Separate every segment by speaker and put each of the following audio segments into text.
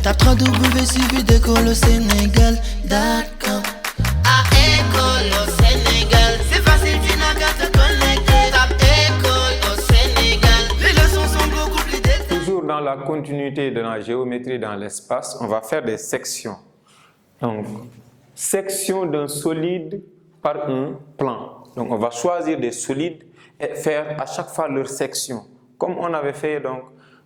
Speaker 1: Tape www.suividécole-au-sénégal.com. À École au Sénégal, c'est facile, tu n'as qu'à te connecter. Tape École au Sénégal, les leçons sont beaucoup plus détaillées.
Speaker 2: Toujours dans la continuité de la géométrie dans l'espace, on va faire des sections. Donc, section d'un solide par un plan. Donc, on va choisir des solides et faire à chaque fois leur section. Comme on avait fait donc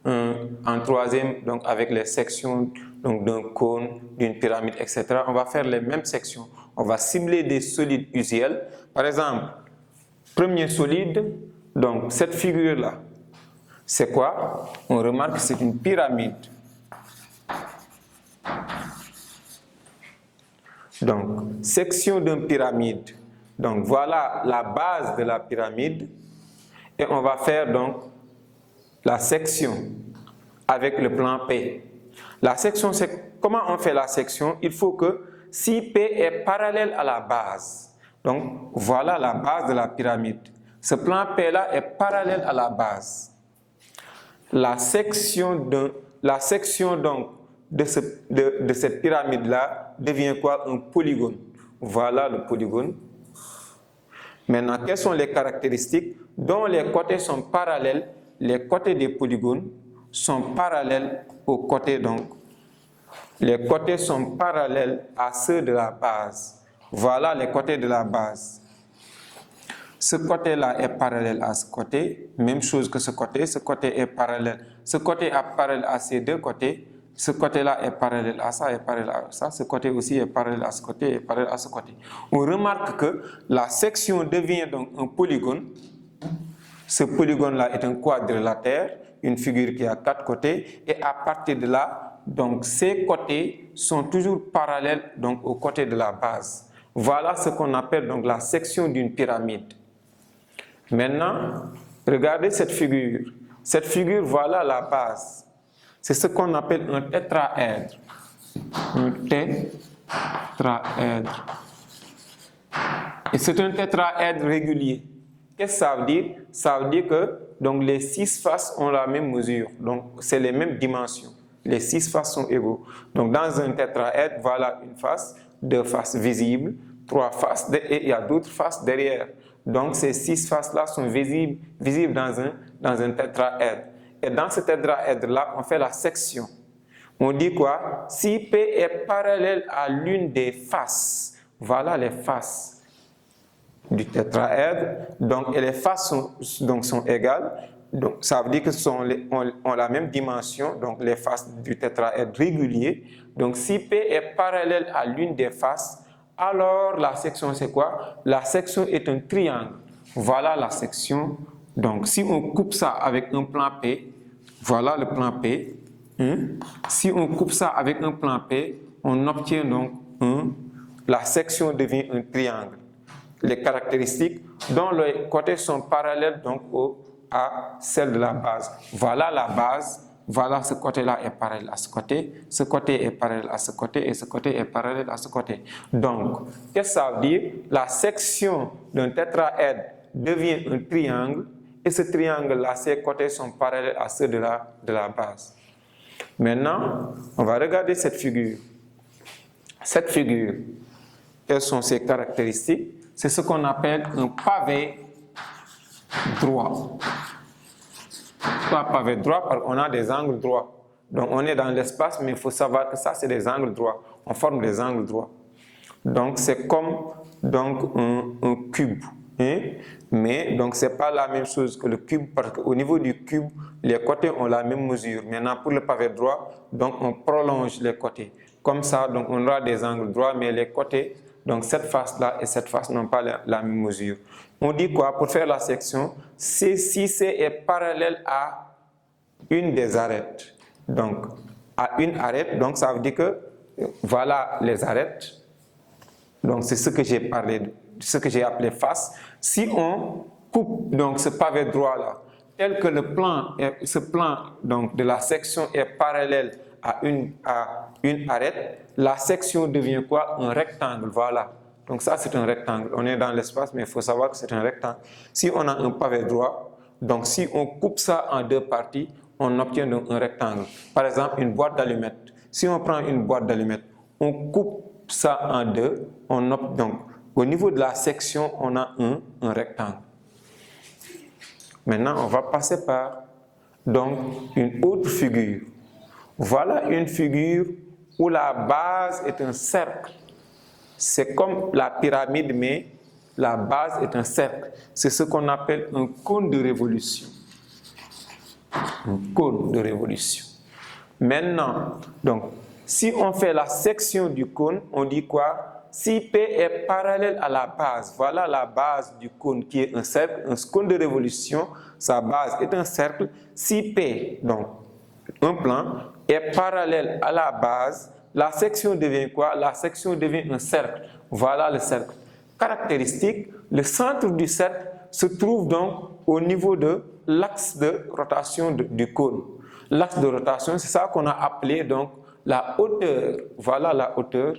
Speaker 2: en troisième, donc avec les sections d'un cône, d'une pyramide, etc. On va faire les mêmes sections. On va cibler des solides usuels. Par exemple, premier solide, donc cette figure-là, c'est quoi? On remarque que c'est une pyramide. Donc, section d'une pyramide. Donc, voilà la base de la pyramide. Et on va faire donc la section avec le plan P. La section, c'est comment on fait la section? Il faut que si P est parallèle à la base, donc voilà la base de la pyramide. Ce plan P là est parallèle à la base. La section donc de cette pyramide là devient quoi? Un polygone. Voilà le polygone. Maintenant, quelles sont les caractéristiques? Dont les côtés sont parallèles, les côtés des polygones sont parallèles aux côtés donc. Les côtés sont parallèles à ceux de la base. Voilà les côtés de la base. Ce côté-là est parallèle à ce côté, même chose que ce côté est parallèle. Ce côté est parallèle à ces deux côtés, ce côté-là est parallèle à ça, est parallèle à ça, ce côté aussi est parallèle à ce côté, est parallèle à ce côté. On remarque que la section devient donc un polygone. Ce polygone-là est un quadrilatère, une figure qui a 4 côtés, et à partir de là, donc ces côtés sont toujours parallèles donc aux côtés de la base. Voilà ce qu'on appelle donc la section d'une pyramide. Maintenant, regardez cette figure. Cette figure, voilà la base. C'est ce qu'on appelle un tétraèdre. Un tétraèdre. Et c'est un tétraèdre régulier. Qu'est-ce que ça veut dire? Ça veut dire que donc, les 6 faces ont la même mesure. Donc, c'est les mêmes dimensions. Les 6 faces sont égaux. Donc, dans un tétraèdre, voilà une face, 2 faces visibles, 3 faces, et il y a d'autres faces derrière. Donc, ces 6 faces-là sont visibles dans un tétraèdre. Et dans ce tétraèdre-là, on fait la section. On dit quoi? Si P est parallèle à l'une des faces, voilà les faces du tétraèdre, donc, et les faces sont égales, donc ça veut dire que ont la même dimension, donc les faces du tétraèdre régulier. Donc si P est parallèle à l'une des faces, alors la section c'est quoi? La section est un triangle. Voilà la section. Donc si on coupe ça avec un plan P, voilà le plan P. Si on coupe ça avec un plan P, on obtient donc la section devient un triangle. Les caractéristiques dont les côtés sont parallèles donc à celle de la base. Voilà la base, voilà ce côté-là est parallèle à ce côté est parallèle à ce côté et ce côté est parallèle à ce côté. Donc, qu'est-ce que ça veut dire? La section d'un tétraèdre devient un triangle et ce triangle-là, ses côtés sont parallèles à ceux de la base. Maintenant, on va regarder cette figure. Cette figure, quelles sont ses caractéristiques? C'est ce qu'on appelle un pavé droit. Pas pavé droit parce qu'on a des angles droits. Donc on est dans l'espace, mais il faut savoir que ça c'est des angles droits. On forme des angles droits. Donc c'est comme donc, un cube. Mais donc c'est pas la même chose que le cube parce qu'au niveau du cube, les côtés ont la même mesure. Maintenant pour le pavé droit, donc on prolonge les côtés. Comme ça, donc on aura des angles droits, mais les côtés, donc cette face-là et cette face n'ont pas la même mesure. On dit quoi? Pour faire la section, si C est parallèle à une des arêtes, donc à une arête, donc ça veut dire que voilà les arêtes. Donc c'est ce que j'ai parlé, ce que j'ai appelé face. Si on coupe donc ce pavé droit-là, tel que ce plan donc, de la section est parallèle à une arête, la section devient quoi? Un rectangle, voilà. Donc ça c'est un rectangle. On est dans l'espace, mais il faut savoir que c'est un rectangle. Si on a un pavé droit, donc si on coupe ça en 2 parties, on obtient donc un rectangle. Par exemple, une boîte d'allumettes. Si on prend une boîte d'allumettes, on coupe ça en deux, donc au niveau de la section, on a un rectangle. Maintenant, on va passer par donc une autre figure. Voilà une figure où la base est un cercle. C'est comme la pyramide, mais la base est un cercle. C'est ce qu'on appelle un cône de révolution. Un cône de révolution. Maintenant, donc, si on fait la section du cône, on dit quoi? Si P est parallèle à la base, voilà la base du cône qui est un cercle, un cône de révolution, sa base est un cercle. Si P, donc un plan, est parallèle à la base, la section devient quoi? La section devient un cercle. Voilà le cercle. Caractéristique, le centre du cercle se trouve donc au niveau de l'axe de rotation du cône. L'axe de rotation, c'est ça qu'on a appelé donc la hauteur. Voilà la hauteur.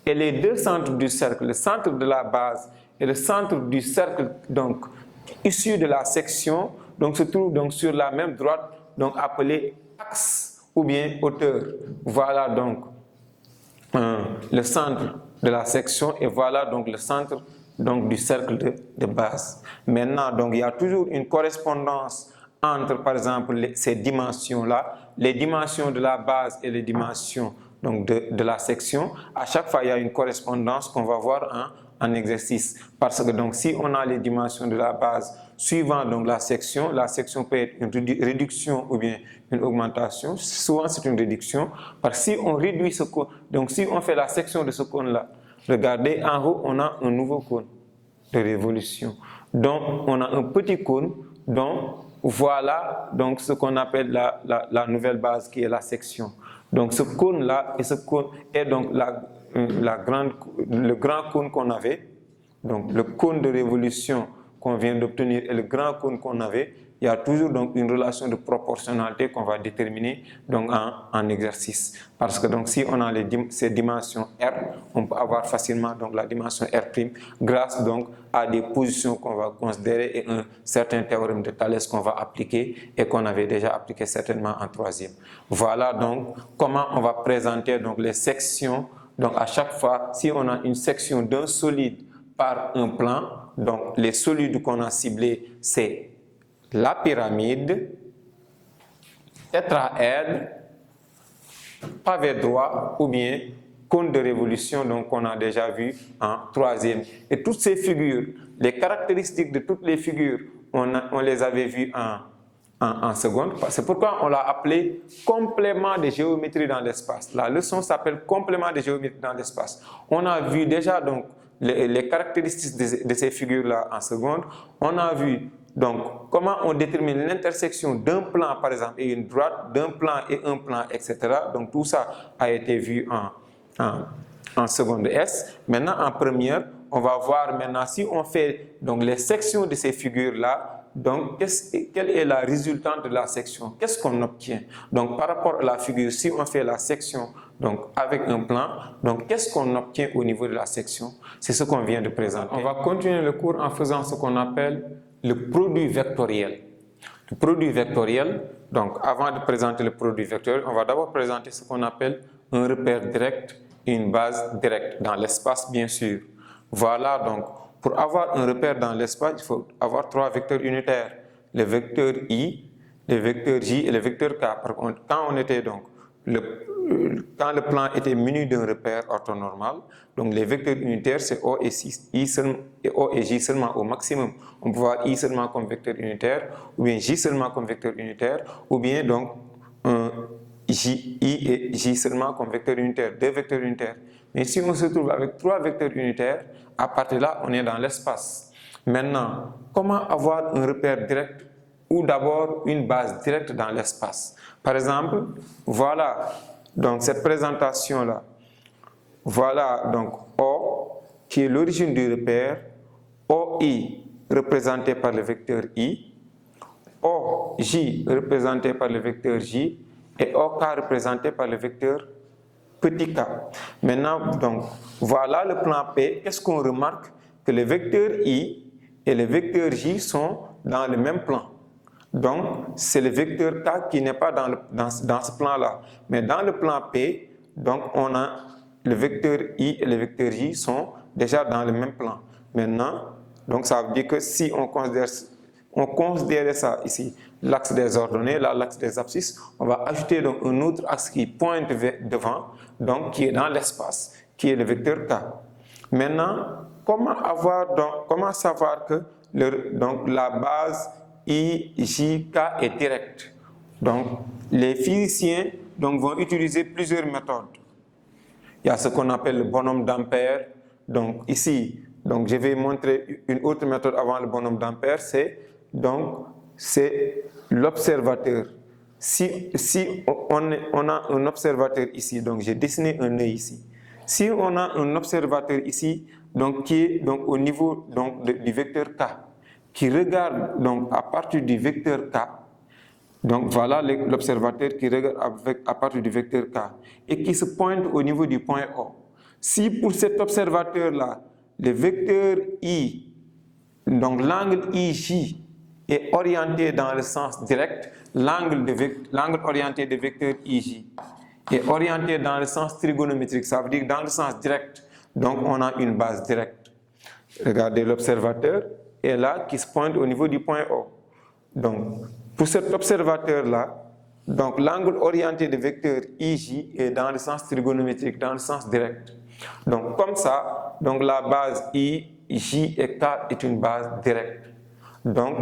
Speaker 2: Et les deux centres du cercle, le centre de la base et le centre du cercle donc issu de la section, donc se trouvent donc sur la même droite, donc appelée axe ou bien hauteur. Voilà donc le centre de la section et voilà donc le centre donc du cercle de base. Maintenant, donc il y a toujours une correspondance entre, par exemple, ces dimensions-là, les dimensions de la base et les dimensions donc de la section. À chaque fois, il y a une correspondance qu'on va voir en exercice. Parce que donc, si on a les dimensions de la base suivant donc la section peut être une réduction ou bien une augmentation. Souvent, c'est une réduction. Parce que si on réduit ce cône, donc si on fait la section de ce cône-là, regardez, en haut, on a un nouveau cône de révolution. Donc, on a un petit cône, donc voilà donc ce qu'on appelle la nouvelle base qui est la section. Donc ce cône-là et ce cône est donc le grand cône qu'on avait. Donc le cône de révolution qu'on vient d'obtenir et le grand cône qu'on avait, il y a toujours donc une relation de proportionnalité qu'on va déterminer donc en exercice. Parce que donc si on a ces dimensions R, on peut avoir facilement donc la dimension R' grâce donc à des positions qu'on va considérer et un certain théorème de Thalès qu'on va appliquer et qu'on avait déjà appliqué certainement en troisième. Voilà donc comment on va présenter donc les sections. Donc à chaque fois, si on a une section d'un solide par un plan, donc les solides qu'on a ciblés, c'est la pyramide, tétraèdre, pavé droit ou bien cône de révolution, donc qu'on a déjà vu en troisième. Et toutes ces figures, les caractéristiques de toutes les figures, on les avait vues en seconde. C'est pourquoi on l'a appelé complément de géométrie dans l'espace. La leçon s'appelle complément de géométrie dans l'espace. On a vu déjà donc les caractéristiques de ces figures-là en seconde. On a vu donc comment on détermine l'intersection d'un plan, par exemple, et une droite, d'un plan et un plan, etc. Donc tout ça a été vu en seconde S. Maintenant, en première, on va voir maintenant si on fait donc les sections de ces figures-là. Donc, quelle est la résultante de la section? Qu'est-ce qu'on obtient? Donc, par rapport à la figure, si on fait la section donc, avec un plan, donc qu'est-ce qu'on obtient au niveau de la section? C'est ce qu'on vient de présenter. On va continuer le cours en faisant ce qu'on appelle le produit vectoriel. Le produit vectoriel, donc avant de présenter le produit vectoriel, on va d'abord présenter ce qu'on appelle un repère direct et une base directe dans l'espace, bien sûr. Voilà donc. Pour avoir un repère dans l'espace, il faut avoir trois vecteurs unitaires. Le vecteur I, le vecteur J et le vecteur K. Par contre, quand le plan était muni d'un repère orthonormal, donc les vecteurs unitaires, c'est O et J seulement au maximum. On peut voir I seulement comme vecteur unitaire, ou bien J seulement comme vecteur unitaire, ou bien donc I et J seulement comme vecteur unitaire, deux vecteurs unitaires. Mais si on se trouve avec trois vecteurs unitaires, à partir de là, on est dans l'espace. Maintenant, comment avoir un repère direct ou d'abord une base directe dans l'espace? Par exemple, voilà donc cette présentation-là. Voilà donc O qui est l'origine du repère, OI représenté par le vecteur I, OJ représenté par le vecteur J et OK représenté par le vecteur petit k. Maintenant, donc, voilà le plan P. Qu'est-ce qu'on remarque? Que le vecteur I et le vecteur J sont dans le même plan. Donc, c'est le vecteur K qui n'est pas dans ce plan-là. Mais dans le plan P, donc on a le vecteur I et le vecteur J sont déjà dans le même plan. Maintenant, donc ça veut dire que si on considère ça ici, l'axe des ordonnées, là l'axe des abscisses, on va ajouter donc un autre axe qui pointe devant, donc qui est dans l'espace, qui est le vecteur K. Maintenant, comment savoir que donc la base IJK est directe? Donc, les physiciens donc, vont utiliser plusieurs méthodes. Il y a ce qu'on appelle le bonhomme d'Ampère. Donc, ici, donc, je vais montrer une autre méthode avant le bonhomme d'Ampère, c'est l'observateur. Si on a un observateur ici, donc j'ai dessiné un œil ici. Si on a un observateur ici, donc qui est donc au niveau donc du vecteur K, qui regarde donc à partir du vecteur K, donc voilà l'observateur qui regarde à partir du vecteur K et qui se pointe au niveau du point O. Si pour cet observateur-là, le vecteur I, donc l'angle IJ est orienté dans le sens direct, l'angle orienté du vecteur IJ est orienté dans le sens trigonométrique, ça veut dire dans le sens direct, donc on a une base directe. Regardez, l'observateur est là qui se pointe au niveau du point O. Donc, pour cet observateur-là, donc l'angle orienté du vecteur IJ est dans le sens trigonométrique, dans le sens direct. Donc, comme ça, donc la base I, J et K est une base directe. Donc,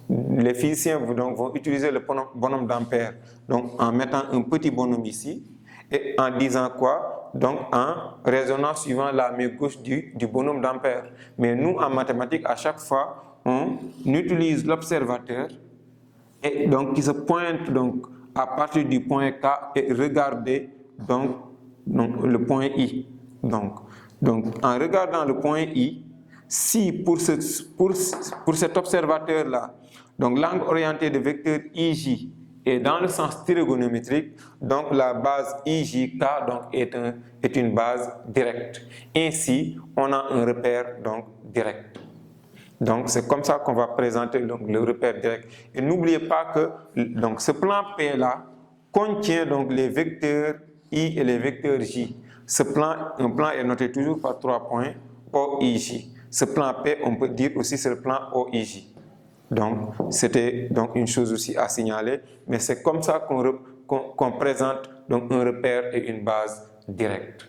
Speaker 2: les physiciens vont utiliser le bonhomme d'Ampère en mettant un petit bonhomme ici et en disant quoi? Donc, en raisonnant suivant la main gauche du bonhomme d'Ampère. Mais nous, en mathématiques, à chaque fois, on utilise l'observateur et donc qui se pointe donc à partir du point K et regarder donc le point I. Donc, en regardant le point I, si pour cet observateur-là, donc l'angle orienté du vecteur IJ est dans le sens trigonométrique, donc la base IJK donc, est une base directe. Ainsi, on a un repère donc, direct. Donc, c'est comme ça qu'on va présenter donc, le repère direct. Et n'oubliez pas que donc, ce plan P-là contient donc, les vecteurs I et les vecteurs J. Un plan est noté toujours par 3 points OIJ. Ce plan P, on peut dire aussi c'est le plan OIJ. Donc, c'était donc une chose aussi à signaler, mais c'est comme ça qu'on présente donc un repère et une base directe.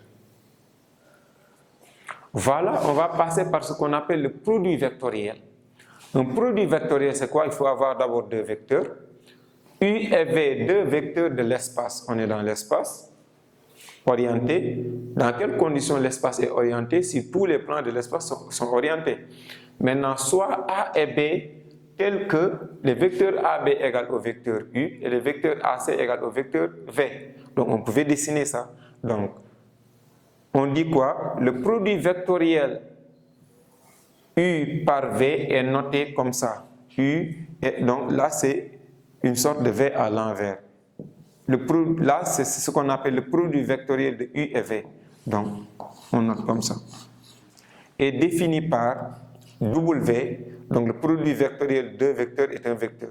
Speaker 2: Voilà, on va passer par ce qu'on appelle le produit vectoriel. Un produit vectoriel, c'est quoi? Il faut avoir d'abord deux vecteurs. U et V, deux vecteurs de l'espace. On est dans l'espace. Orienté. Dans quelles conditions l'espace est orienté? Si tous les plans de l'espace sont orientés. Maintenant, soit A et B, tel que le vecteur AB égale au vecteur U et le vecteur AC égale au vecteur V. Donc, on pouvait dessiner ça. Donc, on dit quoi? Le produit vectoriel U par V est noté comme ça. U, et donc là, c'est une sorte de V à l'envers. Là, c'est ce qu'on appelle le produit vectoriel de U et V. Donc, on note comme ça. Et défini par W, donc le produit vectoriel de deux vecteurs est un vecteur,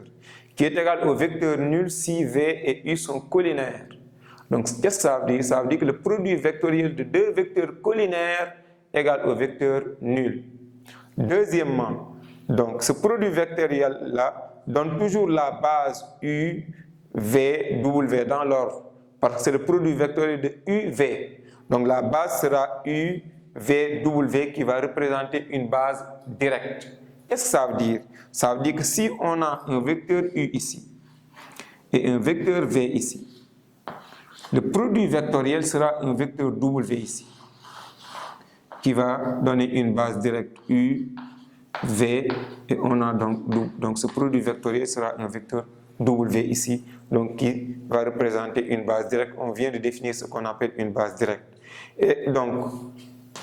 Speaker 2: qui est égal au vecteur nul si V et U sont collinaires. Donc, qu'est-ce que ça veut dire? Ça veut dire que le produit vectoriel de deux vecteurs collinaires est égal au vecteur nul. Deuxièmement, donc ce produit vectoriel-là donne toujours la base U, V, W dans l'ordre, parce que c'est le produit vectoriel de U, V. Donc la base sera U, V, W qui va représenter une base directe. Qu'est-ce que ça veut dire? Ça veut dire que si on a un vecteur U ici et un vecteur V ici, le produit vectoriel sera un vecteur W ici, qui va donner une base directe U, V, et on a donc ce produit vectoriel sera un vecteur W ici, donc qui va représenter une base directe. On vient de définir ce qu'on appelle une base directe. Et donc,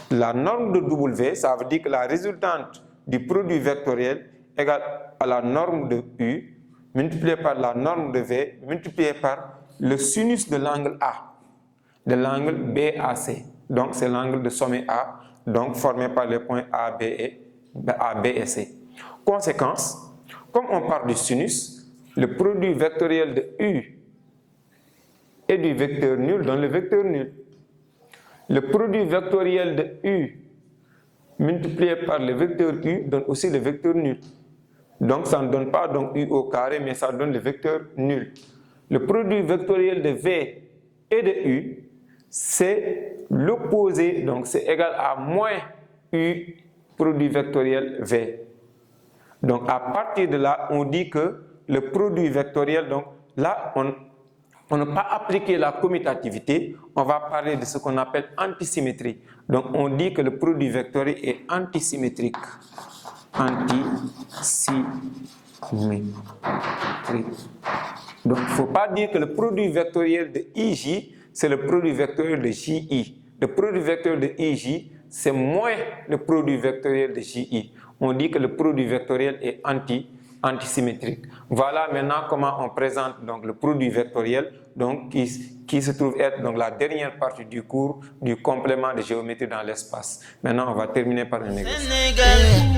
Speaker 2: la norme de W, ça veut dire que la résultante du produit vectoriel égale à la norme de U, multipliée par la norme de V, multipliée par le sinus de l'angle A, de l'angle BAC. Donc, c'est l'angle de sommet A, donc formé par les points A, B et C. Conséquence, comme on part du sinus, Le produit vectoriel de U et du vecteur nul donne le vecteur nul. Le produit vectoriel de U multiplié par le vecteur U donne aussi le vecteur nul. Donc ça ne donne pas donc U au carré, mais ça donne le vecteur nul. Le produit vectoriel de V et de U, c'est l'opposé, donc c'est égal à moins U produit vectoriel V. Donc à partir de là, on dit que le produit vectoriel, donc là, on n'a pas appliqué la commutativité, on va parler de ce qu'on appelle antisymétrie. Donc on dit que le produit vectoriel est antisymétrique. Antisymétrique. Donc il ne faut pas dire que le produit vectoriel de IJ, c'est le produit vectoriel de JI. Le produit vectoriel de IJ, c'est moins le produit vectoriel de JI. On dit que le produit vectoriel est antisymétrique. Voilà maintenant comment on présente donc le produit vectoriel, donc qui se trouve être donc la dernière partie du cours du complément de géométrie dans l'espace. Maintenant, on va terminer par un exercice.
Speaker 1: Sénégal